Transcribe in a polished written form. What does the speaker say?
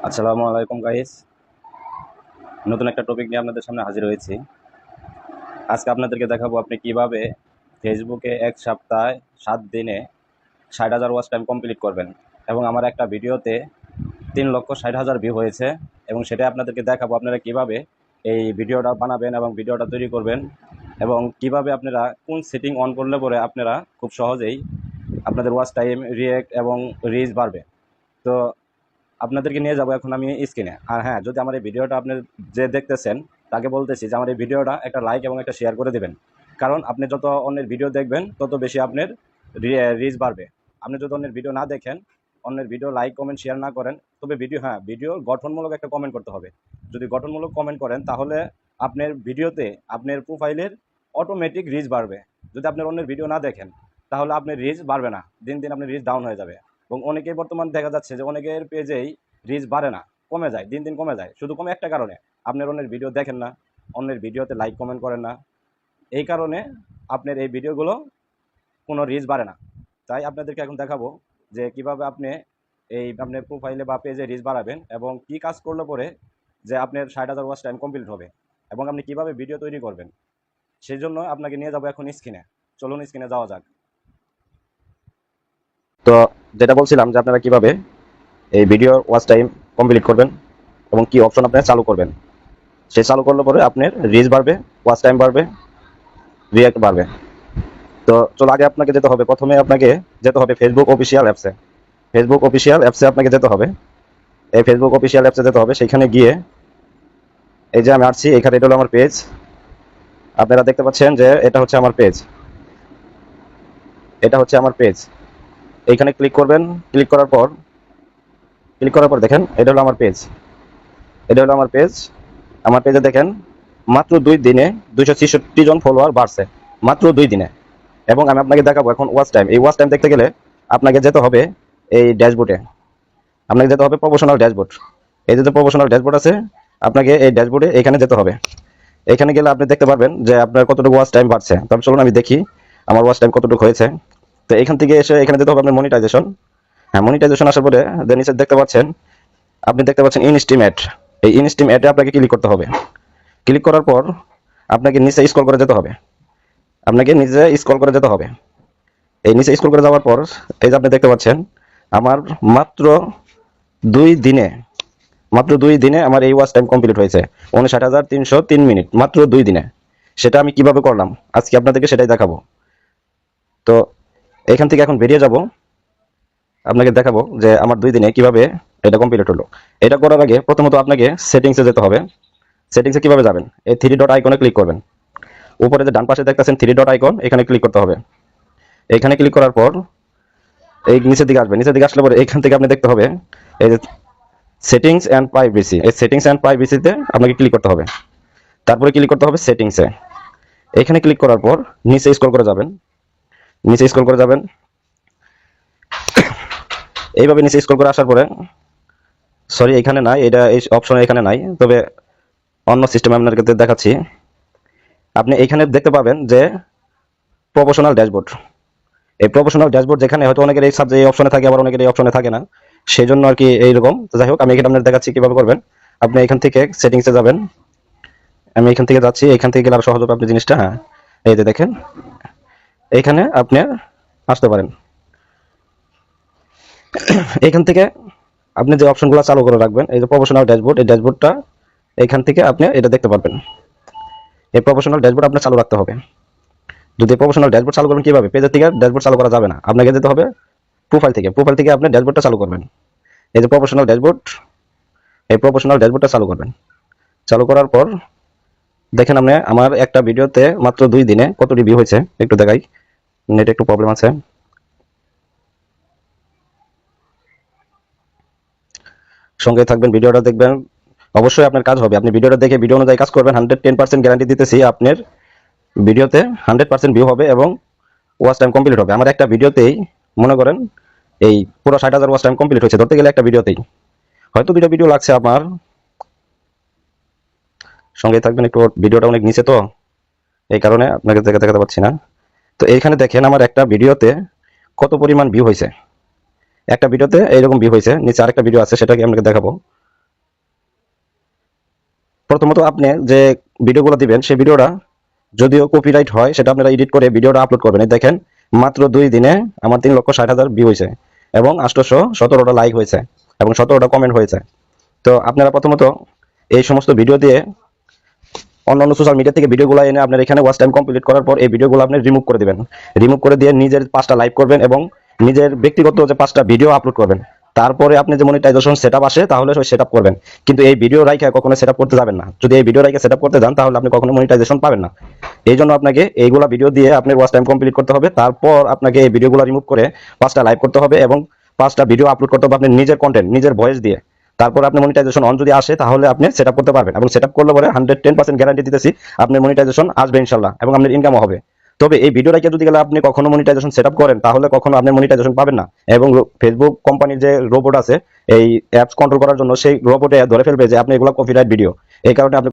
আসসালামু আলাইকুম গাইস। নতুন একটা টপিক নিয়ে আপনাদের সামনে হাজির হয়েছি। আজকে আপনাদেরকে দেখাবো আপনি কিভাবে ফেসবুকে এক সপ্তাহে 7 দিনে 60,000 ওয়াচ টাইম কমপ্লিট করবেন। এবং আমার একটা ভিডিওতে 3,60,000 ভিউ হয়েছে এবং সেটা আপনাদেরকে দেখাবো আপনারা কিভাবে এই ভিডিওটা বানাবেন এবং ভিডিওটা তৈরি করবেন এবং কিভাবে আপনারা কোন সেটিং অন করলে পরে আপনারা খুব সহজেই আপনাদের ওয়াচ টাইম, রিয়েক্ট এবং রিচ বাড়বে। তো আপনাদেরকে নিয়ে যাব এখন আমি স্ক্রিনে। আর হ্যাঁ, যদি আমার এই ভিডিওটা আপনি যে দেখতেছেন তাকে বলতেছি যে আমার এই ভিডিওটা একটা লাইক এবং একটা শেয়ার করে দেবেন, কারণ আপনি যত অন্যের ভিডিও দেখবেন তত বেশি আপনার রিচ বাড়বে। আপনি যদি অন্যের ভিডিও না দেখেন, অন্যের ভিডিও লাইক কমেন্ট শেয়ার না করেন, তবে ভিডিও গঠনমূলক একটা কমেন্ট করতে হবে। যদি গঠনমূলক কমেন্ট করেন তাহলে আপনার ভিডিওতে আপনার প্রোফাইলের অটোমেটিক রিচ বাড়বে। যদি আপনার অন্যের ভিডিও না দেখেন তাহলে আপনার রিচ বাড়বে না, দিন দিন আপনার রিচ ডাউন হয়ে যাবে। এবং অনেকেই বর্তমান দেখা যাচ্ছে যে অনেকের পেজেই রিচ বাড়ে না, কমে যায়, দিন দিন কমে যায়। শুধু কমে একটা কারণে, আপনার অন্যের ভিডিও দেখেন না, অন্যের ভিডিওতে লাইক কমেন্ট করেন না। এই কারণে আপনার এই ভিডিওগুলো কোনো রিচ বাড়ে না। তাই আপনাদেরকে এখন দেখাবো যে কিভাবে আপনি এই আপনার প্রোফাইলে বা পেজে রিচ বাড়াবেন এবং কি কাজ করলে পরে যে আপনার 60,000 ওয়াচ টাইম কমপ্লিট হবে এবং আপনি কিভাবে ভিডিও তৈরি করবেন। সেই জন্য আপনাকে নিয়ে যাবো এখন স্ক্রিনে। চলুন স্ক্রিনে যাওয়া যাক। তো যেটা বলছিলাম যে আপনারা কিভাবে এই ভিডিও ওয়াচ টাইম কমপ্লিট করবেন এবং কি অপশন আপনারা চালু করবেন। সে চালু করলে পরে আপনার রিচ বাড়বে, ওয়াচ টাইম বাড়বে, রিঅ্যাক্ট বাড়বে। তো চলো আগে আপনাকে যেতে হবে, প্রথমে আপনাকে যেতে হবে ফেসবুক অফিসিয়াল অ্যাপসে। ফেসবুক অফিসিয়াল অ্যাপসে আপনাকে যেতে হবে। এই ফেসবুক অফিসিয়াল অ্যাপসে যেতে হবে, সেখানে গিয়ে এই যে আমি আসছি, এখানে এটা হলো আমার পেজ। আপনারা দেখতে পাচ্ছেন যে এটা হচ্ছে আমার পেজ, এটা হচ্ছে আমার পেজ। এইখানে ক্লিক করবেন। ক্লিক করার পর দেখেন এটা হলো আমার পেজ, এটা হলো আমার পেজ। আমার পেজে দেখেন মাত্র 2 দিনে 266 জন ফলোয়ার বাড়ছে, মাত্র 2 দিনে। এবং আমি আপনাকে দেখাবো এখন ওয়াচ টাইম। এই ওয়াচ টাইম দেখতে গেলে আপনাকে যেতে হবে এই ড্যাশবোর্ডে, আপনাকে যেতে হবে প্রফেশনাল ড্যাশবোর্ড। এই যে প্রফেশনাল ড্যাশবোর্ড আছে, আপনাকে এই ড্যাশবোর্ডে এখানে যেতে হবে। এখানে গেলে আপনি দেখতে পারবেন যে আপনার কতটুকু ওয়াচ টাইম বাড়ছে। তবে চলুন আমি দেখি আমার ওয়াচ টাইম কতটুকু হয়েছে। তো এখান থেকে এসে এখানে যেতে হবে আপনার মনিটাইজেশন। হ্যাঁ, মনিটাইজেশন আসার পরে নিচে দেখতে পাচ্ছেন, আপনি দেখতে পাচ্ছেন ইনস্টিমেট। এই ইনস্টিমেটে আপনাকে ক্লিক করতে হবে। ক্লিক করার পর আপনাকে নিচে স্ক্রল করে যেতে হবে, আপনাকে নিচে স্ক্রল করে যেতে হবে। এই নিচে স্ক্রল করে যাওয়ার পর এই যে আপনি দেখতে পাচ্ছেন আমার মাত্র 2 দিনে, মাত্র 2 দিনে আমার এই ওয়াচ টাইম কমপ্লিট হয়েছে 59,303 মিনিট, মাত্র 2 দিনে। সেটা আমি কিভাবে করলাম আজকে আপনাদেরকে সেটাই দেখাবো। তো এখান থেকে এখন বেরিয়ে যাব, আপনাকে দেখাবো যে আমার 2 দিনে কিভাবে এটা কমপ্লিট হলো। এটা করার আগে প্রথমত আপনাকে সেটিংসে যেতে হবে। সেটিংসে কিভাবে যাবেন, এই 3 ডট আইকনে ক্লিক করবেন। উপরে যে ডান পাশে দেখতেছেন 3 ডট আইকন, এখানে ক্লিক করতে হবে। এখানে ক্লিক করার পর এই নিচের দিকে আসবেন। নিচের দিকে আসলে পরে এখান থেকে আপনি দেখতে হবে এই যে সেটিংস অ্যান্ড প্রাইভেসি। এই সেটিংস অ্যান্ড প্রাইভেসিতে আপনাকে ক্লিক করতে হবে। তারপরে ক্লিক করতে হবে সেটিংসে। এখানে ক্লিক করার পর নিচে স্ক্রল করে যাবেন, নিচে স্ক্রল করে যাবেন। এইভাবে নিচে স্ক্রল করে আসার পরে, সরি এখানে নাই, এটা এই অপশনে এখানে নাই, তবে অন্য সিস্টেমে আপনাদেরকে দেখাচ্ছি। আপনি এখানে দেখতে পাবেন যে প্রফেশনাল ড্যাশবোর্ড। এই প্রফেশনাল ড্যাশবোর্ড যেখানে হয়তো অনেকের এই সাবজেক্ট এই অপশনে থাকে, আবার অনেকের এই অপশনে থাকে না, সেই জন্য আর কি এইরকম। তো যাই হোক, আমি এখানে আপনাদের দেখাচ্ছি কিভাবে করবেন। আপনি এখান থেকে সেটিংসে যাবেন। আমি এখান থেকে যাচ্ছি, এখান থেকে গেলে আরো সহজ হবে আপনি জিনিসটা। হ্যাঁ, এই যে দেখেন এখানে আপনি আসতে পারেন। এখান থেকে আপনি যে অপশনগুলো চালু করে রাখবেন, এই যে প্রফেশনাল ড্যাশবোর্ড, এই ড্যাশবোর্ডটা এখান থেকে আপনি এটা দেখতে পারবেন। এই প্রফেশনাল ড্যাশবোর্ড আপনার চালু রাখতে হবে। যদি প্রফেশনাল ড্যাশবোর্ড চালু করবেন কিভাবে, পেজের থেকে ড্যাশবোর্ড চালু করা যাবে না, আপনাকে যেতে হবে প্রোফাইল থেকে। প্রোফাইল থেকে আপনি ড্যাশবোর্ডটা চালু করবেন। এই যে প্রফেশনাল ড্যাশবোর্ড, এই প্রফেশনাল ড্যাশবোর্ডটা চালু করবেন। চালু করার পর দেখেন আপনি আমার একটা ভিডিওতে মাত্র 2 দিনে কতটি ভিউ হয়েছে একটু দেখাই। নেট একটু প্রবলেম আছে, সঙ্গে থাকবেন, ভিডিওটা দেখবেন, অবশ্যই আপনার কাজ হবে। আপনি ভিডিওটা দেখে ভিডিও অনুযায়ী কাজ করবেন, 110% গ্যারান্টি দিতেছি আপনার ভিডিওতে 100% ভিউ হবে এবং ওয়াচ টাইম কমপ্লিট হবে। আমার একটা ভিডিওতেই মনে করেন এই পুরো 60,000 ওয়াচ টাইম কমপ্লিট হয়েছে, ধরতে গেলে একটা ভিডিওতেই। হয়তো 2টা ভিডিও লাগছে আমার, সঙ্গে থাকবেন একটু, ভিডিওটা অনেক নিচে তো এই কারণে আপনাকে দেখাতে পাচ্ছি না। তো এইখানে দেখেন আমার একটা ভিডিওতে কত পরিমাণ ভিউ হয়েছে। একটা ভিডিওতে এইরকম ভিউ হয়েছে। নিচে আরেকটা ভিডিও আছে, সেটাকে আপনাকে দেখাবো। প্রথমত আপনি যে ভিডিওগুলো দিবেন সেই ভিডিওটা যদিও কপিরাইট হয় সেটা আপনারা এডিট করে ভিডিওটা আপলোড করবেন। এই দেখেন মাত্র 2 দিনে আমার 3,60,000 ভিউ হয়েছে এবং 817টা লাইক হয়েছে এবং 17টা কমেন্ট হয়েছে। তো আপনারা প্রথমত এই সমস্ত ভিডিও দিয়ে অন্যান্য সোশ্যাল মিডিয়া থেকে ভিডিওগুলো এনে আপনার এখানে ওয়াচ টাইম কমপ্লিট করার পর এই ভিডিওগুলো আপনি রিমুভ করে দিবেন। রিমুভ করে দিয়ে নিজের 5টা লাইভ করবেন এবং নিজের ব্যক্তিগত যে 5টা ভিডিও আপলোড করবেন। তারপরে আপনি যে মনিটাইজেশন সেটআপ আসে তাহলে ওই সেটআপ করবেন, কিন্তু এই ভিডিও রাইখা কখনো সেটআপ করতে যাবেন না। যদি এই ভিডিও রাইখা সেটআপ করতে যান তাহলে আপনি কখনো মনিটাইজেশন পাবেন না। এই জন্য আপনাকে এইগুলা ভিডিও দিয়ে আপনার ওয়াচ টাইম কমপ্লিট করতে হবে, তারপর আপনাকে এই ভিডিওগুলো রিমুভ করে 5টা লাইভ করতে হবে এবং 5টা ভিডিও আপলোড করতে হবে আপনার নিজের কন্টেন্ট, নিজের ভয়েস দিয়ে। তারপর আপনি মনিটাইজেশন অন যদি আসে তাহলে আপনি সেটআপ করতে পারবেন এবং সেটআপ করলে পরে 110% গ্যারান্টি দিতেছি আপনার মনিটাইজেশন আসবে ইনশাআল্লাহ এবং আপনার ইনকামও হবে। তবে এই ভিডিও রাইখা যদি গেলে আপনি কখনো মনিটাইজেশন সেটআপ করেন তাহলে কখনো আপনি মনিটাইজেশন পাবেন না এবং ফেসবুক কোম্পানির যে রোবট আছে এই অ্যাপস কন্ট্রোল করার জন্য সেই রোবটে ধরে ফেলবে যে আপনি এগুলো কপিরাইট ভিডিও, এই কারণে আপনি